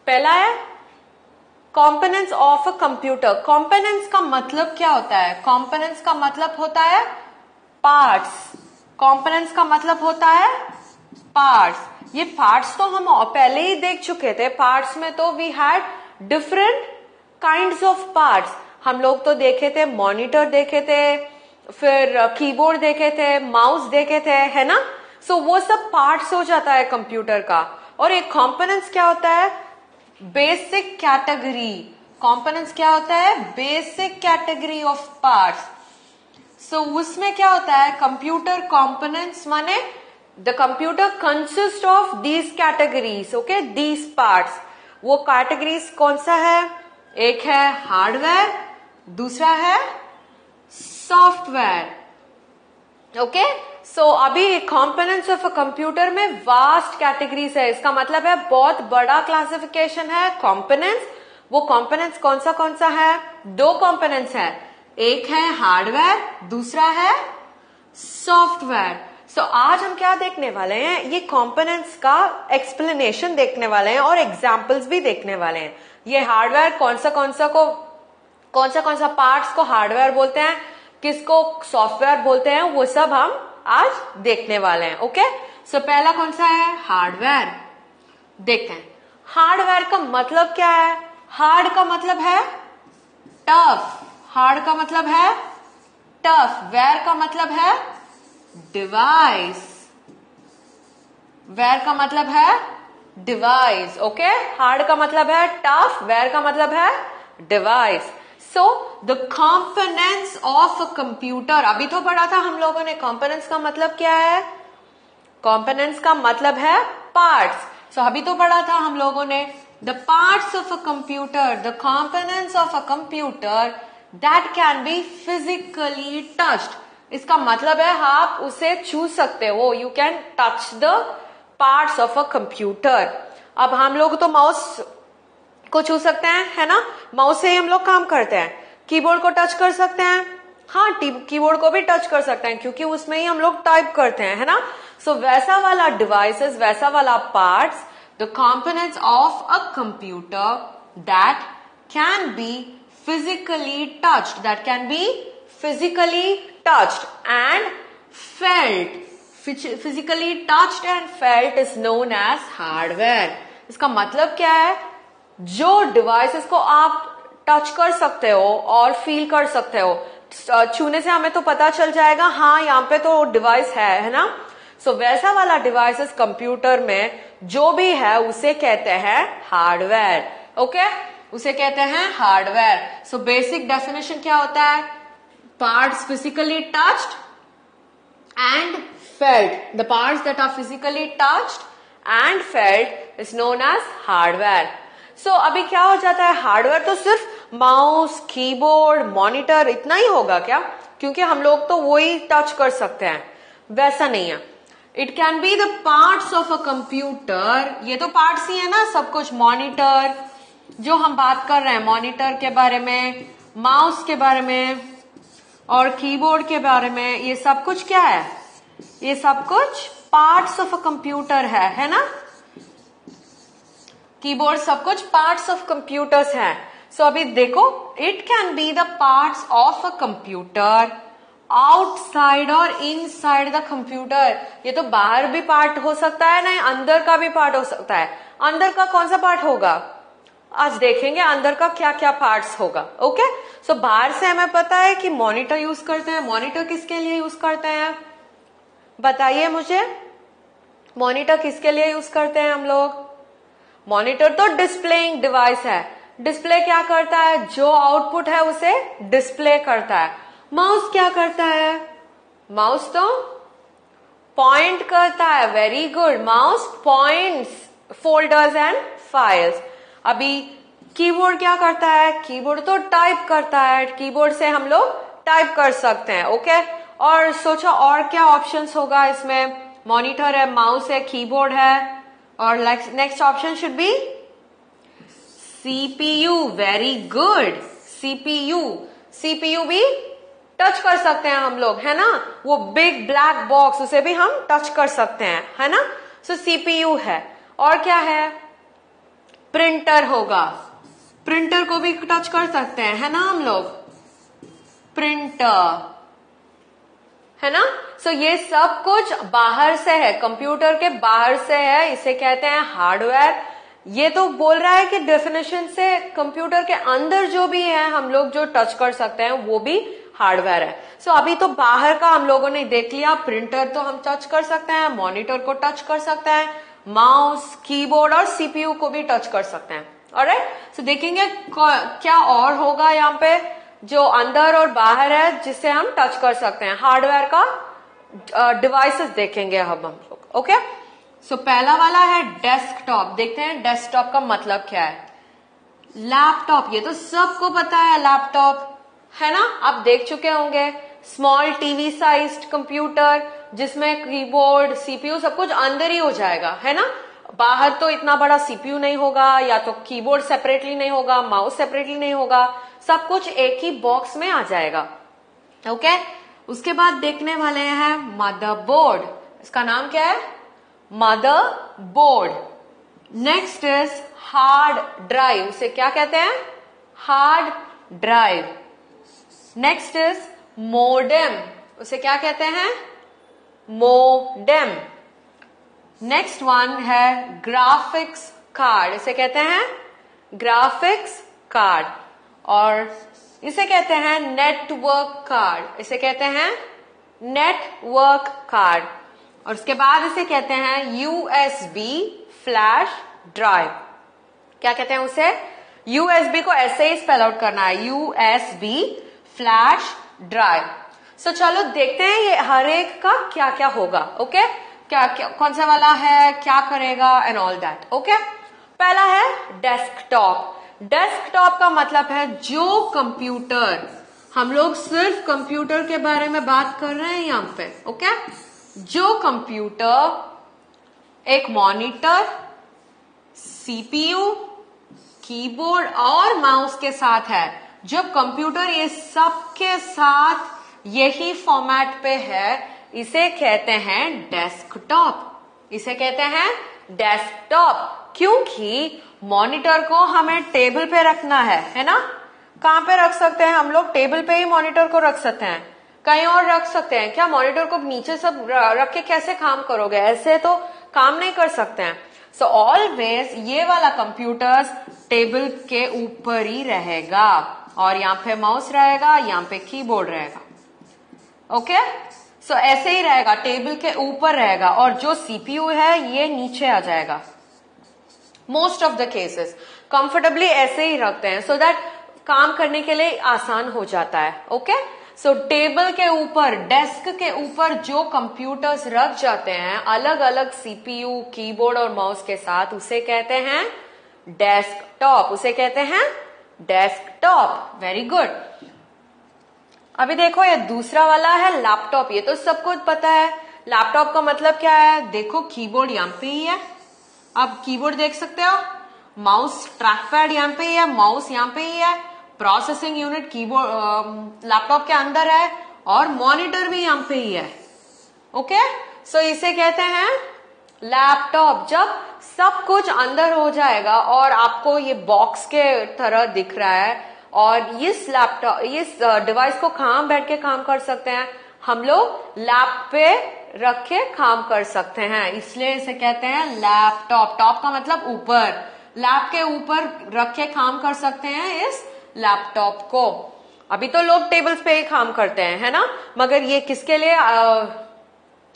पहला है components of a computer. Components का मतलब क्या होता है? कंपोनेंट्स का मतलब होता है पार्ट्स। कंपोनेंट्स का मतलब होता है पार्ट्स। ये पार्ट्स तो हम पहले ही देख चुके थे। पार्ट्स में तो we had different kinds of parts. हम लोग तो देखे थे, मॉनिटर देखे थे, फिर कीबोर्ड देखे थे, माउस देखे थे, है ना। सो वो सब पार्ट्स हो जाता है कंप्यूटर का। और एक कंपोनेंट्स क्या होता है? Basic category. कंपोनेंट्स क्या होता है? Basic category of parts. So उसमें क्या होता है? कंप्यूटर कंपोनेंट्स माने the computer consist of these categories, okay, these parts. वो कैटेगरीज कौन सा है? एक है हार्डवेयर, दूसरा है सॉफ्टवेयर, ओके। सो अभी कंपोनेंट्स ऑफ अ कंप्यूटर में वास्ट कैटेगरीज है। इसका मतलब है बहुत बड़ा क्लासिफिकेशन है कंपोनेंट्स। वो कंपोनेंट्स कौन सा है? दो कंपोनेंट्स है, एक है हार्डवेयर, दूसरा है सॉफ्टवेयर। सो आज हम क्या देखने वाले हैं? ये कंपोनेंट्स का एक्सप्लेनेशन देखने वाले हैं और एग्जांपल्स भी देखने वाले हैं। ये हार्डवेयर कौन सा पार्ट्स को हार्डवेयर बोलते हैं, किसको सॉफ्टवेयर बोलते हैं, वो सब हम आज देखने वाले हैं, ओके। सो पहला कौन सा है? हार्डवेयर। देखते हैं हार्डवेयर का मतलब क्या है। हार्ड का मतलब है टफ, हार्ड का मतलब है टफ। वेयर का मतलब है डिवाइस, वेयर का मतलब है डिवाइस, ओके। हार्ड का मतलब है टफ, वेयर का मतलब है device. So the components of a computer, अभी तो पढ़ा था हम लोगों ने कंपोनेंट्स का मतलब क्या है। कंपोनेंट्स का मतलब है पार्ट्स। सो अभी तो पढ़ा था हम लोगों ने the parts of a computer, the components of a computer that can be physically touched. इसका मतलब है आप उसे छू सकते हो, you can touch the parts of a computer. अब हम लोग तो माउस को छू सकते हैं, है ना। माउस से ही हम लोग काम करते हैं। कीबोर्ड को टच कर सकते हैं, हाँ, कीबोर्ड को भी टच कर सकते हैं क्योंकि उसमें ही हम लोग टाइप करते हैं, है ना। सो वैसा वाला डिवाइसेस, वैसा वाला parts, the components of a computer that can be physically touched, that can be physically touched and felt. Physically touched and felt is known as hardware. इसका मतलब क्या है? जो डिवाइसेस को आप टच कर सकते हो और फील कर सकते हो, छूने से हमें तो पता चल जाएगा हाँ यहाँ पे तो डिवाइस है ना। सो वैसा वाला डिवाइसेस कंप्यूटर में जो भी है उसे कहते हैं हार्डवेयर, ओके, उसे कहते हैं हार्डवेयर। सो बेसिक डेफिनेशन क्या होता है? Parts physically touched and felt. The parts that are physically touched and felt is known as hardware. So अभी क्या हो जाता है? हार्डवेयर तो सिर्फ माउस, कीबोर्ड, मॉनिटर इतना ही होगा क्या? क्योंकि हम लोग तो वही टच कर सकते हैं, वैसा नहीं है। It can be the parts of a computer. ये तो पार्ट्स ही है ना सब कुछ। मॉनिटर जो हम बात कर रहे हैं, मॉनिटर के बारे में, माउस के बारे में और कीबोर्ड के बारे में, ये सब कुछ क्या है? ये सब कुछ पार्ट्स ऑफ अ कंप्यूटर है ना। कीबोर्ड सब कुछ पार्ट्स ऑफ कंप्यूटर्स हैं। सो अभी देखो, it can be the parts of a computer outside और इनसाइड द कंप्यूटर। ये तो बाहर भी पार्ट हो सकता है ना, अंदर का भी पार्ट हो सकता है। अंदर का कौन सा पार्ट होगा? आज देखेंगे अंदर का क्या क्या पार्ट्स होगा, ओके। सो बाहर से हमें पता है कि मॉनिटर यूज करते हैं। मॉनिटर किसके लिए यूज करते हैं? बताइए मुझे, मॉनिटर किसके लिए यूज करते हैं हम लोग? मॉनिटर तो डिस्प्लेइंग डिवाइस है। डिस्प्ले क्या करता है? जो आउटपुट है उसे डिस्प्ले करता है। माउस क्या करता है? माउस तो पॉइंट करता है। Very good, mouse points folders and files. अभी कीबोर्ड क्या करता है? कीबोर्ड तो टाइप करता है। कीबोर्ड से हम लोग टाइप कर सकते हैं, ओके। और सोचो और क्या ऑप्शंस होगा इसमें? मॉनिटर है, माउस है, कीबोर्ड है, और next option should be CPU. Very good, CPU. CPU भी टच कर सकते हैं हम लोग, है ना। वो बिग ब्लैक बॉक्स, उसे भी हम टच कर सकते हैं, है ना। सो सीपीयू है। और क्या है? प्रिंटर होगा, प्रिंटर को भी टच कर सकते हैं, है ना हम लोग, प्रिंटर, है ना। सो ये सब कुछ बाहर से है, कंप्यूटर के बाहर से है, इसे कहते हैं हार्डवेयर। ये तो बोल रहा है कि डेफिनेशन से कंप्यूटर के अंदर जो भी है हम लोग जो टच कर सकते हैं वो भी हार्डवेयर है। सो अभी तो बाहर का हम लोगों ने देख लिया, प्रिंटर तो हम टच कर सकते हैं, मॉनिटर को टच कर सकते हैं, माउस, कीबोर्ड और सीपीयू को भी टच कर सकते हैं। ऑलराइट, सो देखेंगे क्या और होगा यहाँ पे जो अंदर और बाहर है जिससे हम टच कर सकते हैं, हार्डवेयर का डिवाइसेस देखेंगे हम लोग। ओके, सो पहला वाला है डेस्कटॉप। देखते हैं डेस्कटॉप का मतलब क्या है। लैपटॉप, ये तो सबको पता है लैपटॉप, है ना, आप देख चुके होंगे। स्मॉल टीवी साइज्ड कंप्यूटर जिसमें कीबोर्ड, सीपीयू सब कुछ अंदर ही हो जाएगा, है ना। बाहर तो इतना बड़ा सीपीयू नहीं होगा, या तो कीबोर्ड सेपरेटली नहीं होगा, माउस सेपरेटली नहीं होगा, सब कुछ एक ही बॉक्स में आ जाएगा। ओके, उसके बाद देखने वाले हैं मदरबोर्ड। इसका नाम क्या है, motherboard. Next is hard drive, उसे क्या कहते हैं, hard drive. Next is modem, उसे क्या कहते हैं, मोडेम। नेक्स्ट वन है ग्राफिक्स कार्ड, इसे कहते हैं ग्राफिक्स कार्ड। और इसे कहते हैं नेटवर्क कार्ड, इसे कहते हैं नेटवर्क कार्ड। और उसके बाद इसे कहते हैं यूएसबी फ्लैश ड्राइव। क्या कहते हैं उसे, यूएसबी को ऐसे ही स्पेल आउट करना है, यूएसबी फ्लैश ड्राइव। सो चलो देखते हैं ये हर एक का क्या क्या होगा। ओके, क्या क्या कौन सा वाला है, क्या करेगा एंड ऑल दैट। ओके, पहला है डेस्कटॉप। डेस्कटॉप का मतलब है जो कंप्यूटर, हम लोग सिर्फ कंप्यूटर के बारे में बात कर रहे हैं यहाँ पे। ओके, जो कंप्यूटर एक मॉनिटर, सीपीयू, कीबोर्ड और माउस के साथ है, जब कंप्यूटर ये सब के साथ यही फॉर्मेट पे है, इसे कहते हैं डेस्कटॉप। इसे कहते हैं डेस्कटॉप, क्योंकि मॉनिटर को हमें टेबल पे रखना है ना। कहां पे रख सकते हैं हम लोग, टेबल पे ही मॉनिटर को रख सकते हैं, कहीं और रख सकते हैं क्या, मॉनिटर को नीचे सब रख के कैसे काम करोगे, ऐसे तो काम नहीं कर सकते हैं। सो ऑलवेज ये वाला कंप्यूटर टेबल के ऊपर ही रहेगा, और यहाँ पे माउस रहेगा, यहाँ पे कीबोर्ड रहेगा। ओके, सो ऐसे ही रहेगा, टेबल के ऊपर रहेगा, और जो सीपीयू है ये नीचे आ जाएगा। Most of the cases comfortably ऐसे ही रखते हैं, सो दैट काम करने के लिए आसान हो जाता है। ओके, सो टेबल के ऊपर, डेस्क के ऊपर जो कंप्यूटर्स रख जाते हैं अलग अलग सीपीयू, कीबोर्ड और माउस के साथ, उसे कहते हैं डेस्कटॉप। उसे कहते हैं डेस्कटॉप। Very good. अभी देखो ये दूसरा वाला है लैपटॉप। ये तो सबको पता है लैपटॉप का मतलब क्या है। देखो कीबोर्ड यहाँ पे ही है, आप कीबोर्ड देख सकते हो, माउस ट्रैक पैड यहाँ पे ही है, माउस यहाँ पे ही है, प्रोसेसिंग यूनिट कीबोर्ड लैपटॉप के अंदर है, और मॉनिटर भी यहाँ पे ही है। ओके, सो इसे कहते हैं लैपटॉप। जब सब कुछ अंदर हो जाएगा और आपको ये बॉक्स के तरह दिख रहा है, और इस लैपटॉप, इस डिवाइस को कहाँ बैठ के काम कर सकते हैं हम लोग, लैप पे रख के काम कर सकते हैं, इसलिए इसे कहते हैं लैपटॉप। टॉप का मतलब ऊपर, लैप के ऊपर रख के काम कर सकते हैं इस लैपटॉप को। अभी तो लोग टेबल्स पे ही काम करते हैं, है ना, मगर ये किसके लिए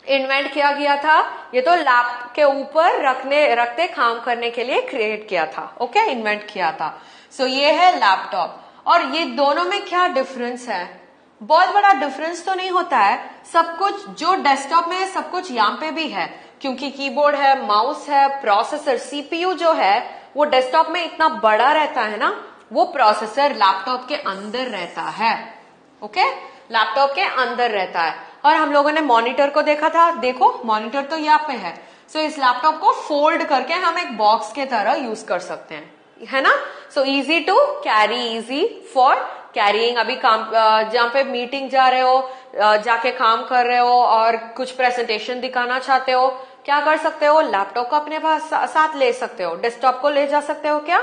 इन्वेंट किया गया था, ये तो लैप के ऊपर रखते काम करने के लिए क्रिएट किया था। ओके, इन्वेंट किया था। सो ये है लैपटॉप। और ये दोनों में क्या डिफरेंस है, बहुत बड़ा डिफरेंस तो नहीं होता है। सब कुछ जो डेस्कटॉप में है सब कुछ यहाँ पे भी है, क्योंकि कीबोर्ड है, माउस है, प्रोसेसर, सीपीयू जो है वो डेस्कटॉप में इतना बड़ा रहता है ना, वो प्रोसेसर लैपटॉप के अंदर रहता है। ओके, लैपटॉप के अंदर रहता है। और हम लोगों ने मॉनिटर को देखा था, देखो मॉनिटर तो यहाँ पे है। सो इस लैपटॉप को फोल्ड करके हम एक बॉक्स के तरह यूज कर सकते हैं, है ना। So easy to carry, easy for carrying. अभी काम जहाँ पे मीटिंग जा रहे हो, जाके काम कर रहे हो और कुछ प्रेजेंटेशन दिखाना चाहते हो, क्या कर सकते हो, लैपटॉप को अपने पास साथ ले सकते हो, डेस्कटॉप को ले जा सकते हो क्या,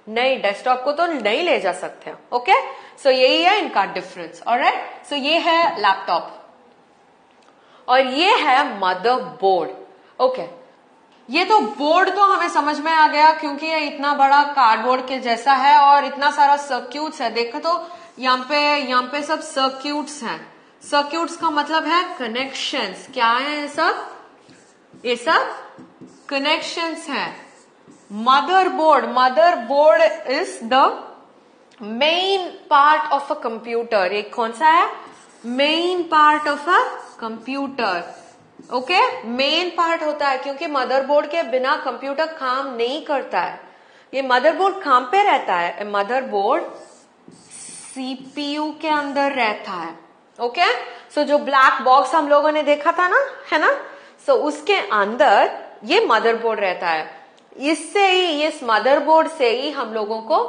नहीं, डेस्कटॉप को तो नहीं ले जा सकते हो। ओके, सो यही है इनका डिफरेंस। ऑलराइट, सो ये है लैपटॉप और ये है मदरबोर्ड। ओके, ये तो बोर्ड तो हमें समझ में आ गया क्योंकि ये इतना बड़ा कार्डबोर्ड के जैसा है और इतना सारा सर्क्यूट्स है। देखो तो यहाँ पे सब सर्क्यूट्स हैं। सर्क्यूट्स का मतलब है कनेक्शंस। क्या है ये सब कनेक्शंस हैं। Motherboard is the main part of a computer. ये कौन सा है, main part of a computer. Okay, main part होता है क्योंकि मदरबोर्ड के बिना कंप्यूटर काम नहीं करता है। ये मदरबोर्ड कहां पे रहता है, मदरबोर्ड सीपीयू के अंदर रहता है। ओके, सो जो ब्लैक बॉक्स हम लोगों ने देखा था ना, है ना, सो उसके अंदर ये मदरबोर्ड रहता है। इससे ही, इस मदरबोर्ड से ही हम लोगों को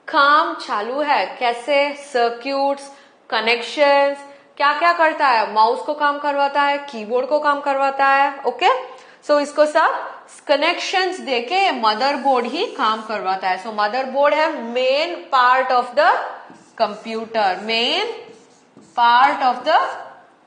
काम चालू है। कैसे, सर्क्यूट्स, कनेक्शंस, क्या क्या करता है, माउस को काम करवाता है, कीबोर्ड को काम करवाता है। ओके, सो इसको सब कनेक्शंस देके मदरबोर्ड ही काम करवाता है। सो मदरबोर्ड है main part of the computer, main part of the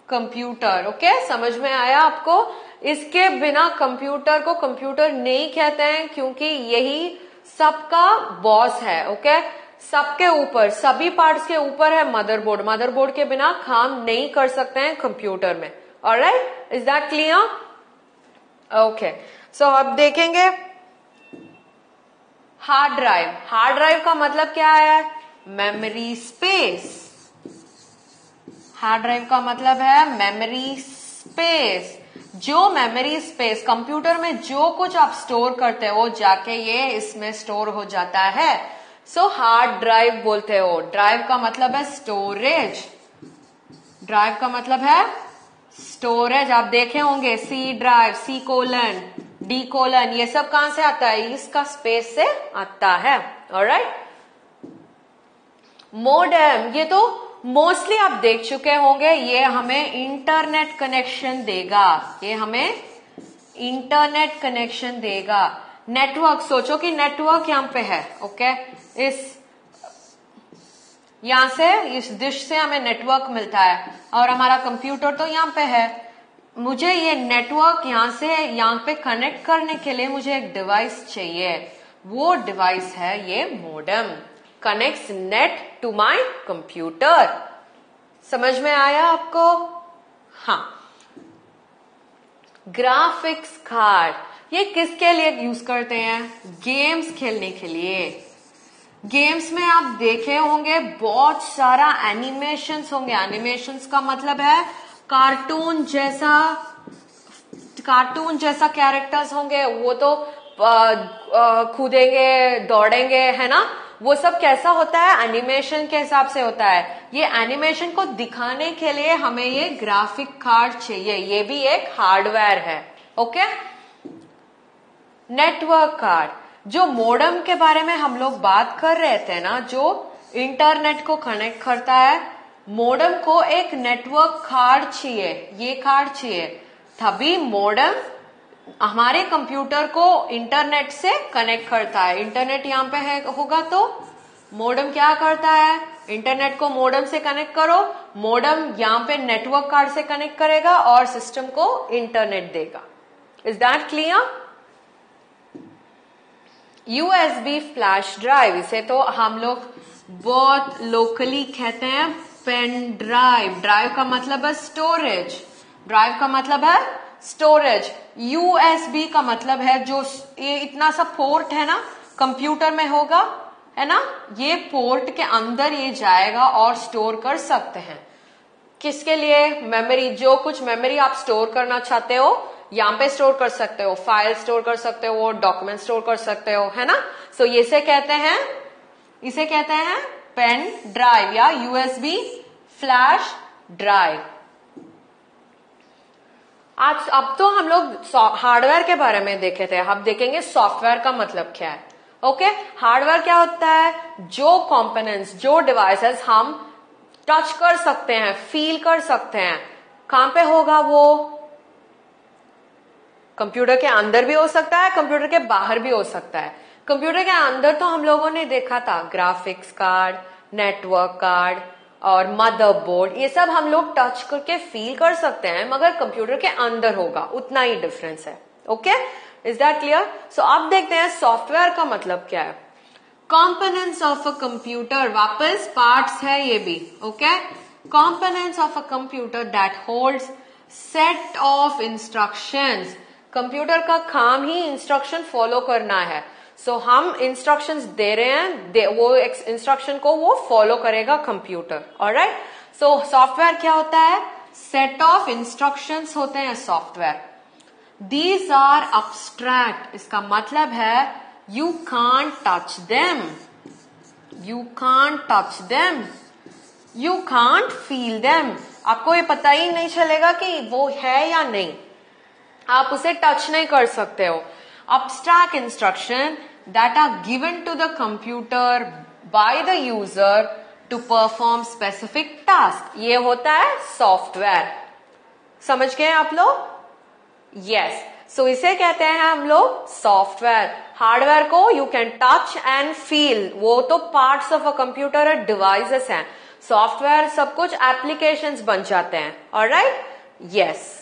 computer. Okay, समझ में आया आपको। इसके बिना कंप्यूटर को कंप्यूटर नहीं कहते हैं क्योंकि यही सबका बॉस है। ओके, सबके ऊपर, सभी पार्ट्स के ऊपर है मदरबोर्ड। मदरबोर्ड के बिना काम नहीं कर सकते हैं कंप्यूटर में। Alright, is that clear? Okay, so अब देखेंगे हार्ड ड्राइव। हार्ड ड्राइव का मतलब क्या है, मेमोरी स्पेस। हार्ड ड्राइव का मतलब है मेमोरी स्पेस। जो मेमोरी स्पेस, कंप्यूटर में जो कुछ आप स्टोर करते हो जाके ये इसमें स्टोर हो जाता है। सो हार्ड ड्राइव बोलते हो। ड्राइव का मतलब है स्टोरेज। ड्राइव का मतलब है स्टोरेज। आप देखे होंगे सी ड्राइव, C:, D:, ये सब कहां से आता है, इसका स्पेस से आता है। ऑलराइट, मोडेम, ये तो मोस्टली आप देख चुके होंगे। ये हमें इंटरनेट कनेक्शन देगा। ये हमें इंटरनेट कनेक्शन देगा। नेटवर्क, सोचो कि नेटवर्क यहां पे है। ओके, यहां से, इस डिश से हमें नेटवर्क मिलता है और हमारा कंप्यूटर तो यहां पे है। मुझे ये नेटवर्क यहां से यहां पे कनेक्ट करने के लिए मुझे एक डिवाइस चाहिए। वो डिवाइस है ये modem, connects net to my computer. समझ में आया आपको? हाँ। ग्राफिक्स कार्ड, ये किसके लिए यूज करते हैं, गेम्स खेलने के लिए। गेम्स में आप देखे होंगे बहुत सारा एनिमेशंस होंगे। एनिमेशंस का मतलब है कार्टून जैसा कैरेक्टर्स होंगे। वो तो कूदेंगे, दौड़ेंगे, है ना। वो सब कैसा होता है, एनिमेशन के हिसाब से होता है। ये एनिमेशन को दिखाने के लिए हमें ये ग्राफिक कार्ड चाहिए। ये भी एक हार्डवेयर है। ओके, नेटवर्क कार्ड, जो मोडेम के बारे में हम लोग बात कर रहे थे ना, जो इंटरनेट को कनेक्ट करता है, मोडेम को एक नेटवर्क कार्ड चाहिए। ये कार्ड चाहिए, तभी मोडेम हमारे कंप्यूटर को इंटरनेट से कनेक्ट करता है। इंटरनेट यहाँ पे है होगा तो मोडेम क्या करता है, इंटरनेट को मोडेम से कनेक्ट करो, मोडेम यहाँ पे नेटवर्क कार्ड से कनेक्ट करेगा और सिस्टम को इंटरनेट देगा। Is that clear? USB flash drive, इसे तो हम लोग बहुत लोकली कहते हैं पेन ड्राइव। ड्राइव का मतलब है स्टोरेज। ड्राइव का मतलब है स्टोरेज। USB का मतलब है जो ये इतना सा पोर्ट है ना कंप्यूटर में होगा, है ना, ये पोर्ट के अंदर ये जाएगा और स्टोर कर सकते हैं। किसके लिए, मेमोरी। जो कुछ मेमोरी आप स्टोर करना चाहते हो यहाँ पे स्टोर कर सकते हो, फाइल स्टोर कर सकते हो, डॉक्यूमेंट स्टोर कर सकते हो, है ना। सो इसे कहते हैं पेन ड्राइव या USB फ्लैश ड्राइव। आज अब तो हम लोग हार्डवेयर के बारे में देखे थे, अब देखेंगे सॉफ्टवेयर का मतलब क्या है। ओके, हार्डवेयर क्या होता है, जो कंपोनेंट्स, जो डिवाइसेस हम टच कर सकते हैं, फील कर सकते हैं। कहां पे होगा वो, कंप्यूटर के अंदर भी हो सकता है, कंप्यूटर के बाहर भी हो सकता है। कंप्यूटर के अंदर तो हम लोगों ने देखा था ग्राफिक्स कार्ड, नेटवर्क कार्ड और मदरबोर्ड, ये सब हम लोग टच करके फील कर सकते हैं, मगर कंप्यूटर के अंदर होगा, उतना ही डिफरेंस है। Okay, is that clear? So अब देखते हैं सॉफ्टवेयर का मतलब क्या है। कंपोनेंट्स ऑफ अ कंप्यूटर, वापस पार्ट्स है ये भी। Okay, components of a computer that holds set of instructions. Computer का काम ही इंस्ट्रक्शन फॉलो करना है। सो हम इंस्ट्रक्शंस दे रहे हैं, वो इंस्ट्रक्शन को वो फॉलो करेगा कंप्यूटर। ऑलराइट, सो सॉफ्टवेयर क्या होता है? सेट ऑफ इंस्ट्रक्शंस होते हैं सॉफ्टवेयर। दीज आर अब्स्ट्रैक्ट, इसका मतलब है you can't touch them, you can't touch them, you can't feel them. आपको ये पता ही नहीं चलेगा कि वो है या नहीं, आप उसे टच नहीं कर सकते हो। Abstract instruction that are given to the computer by the user to perform specific task, ये होता है सॉफ्टवेयर। समझ गए आप लोग? यस, सो इसे कहते हैं हम लोग सॉफ्टवेयर। हार्डवेयर को you can touch and feel, वो तो पार्ट्स ऑफ अ कंप्यूटर और डिवाइसेस हैं। सॉफ्टवेयर सब कुछ एप्लीकेशंस बन जाते हैं। Alright, yes.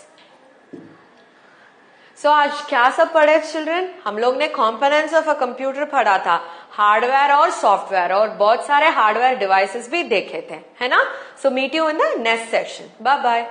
सो आज क्या सब पढ़े चिल्ड्रन? हम लोग ने कंपोनेंट्स ऑफ अ कंप्यूटर पढ़ा था, हार्डवेयर और सॉफ्टवेयर, और बहुत सारे हार्डवेयर डिवाइसेस भी देखे थे, है ना? So meet you in the next section. Bye bye.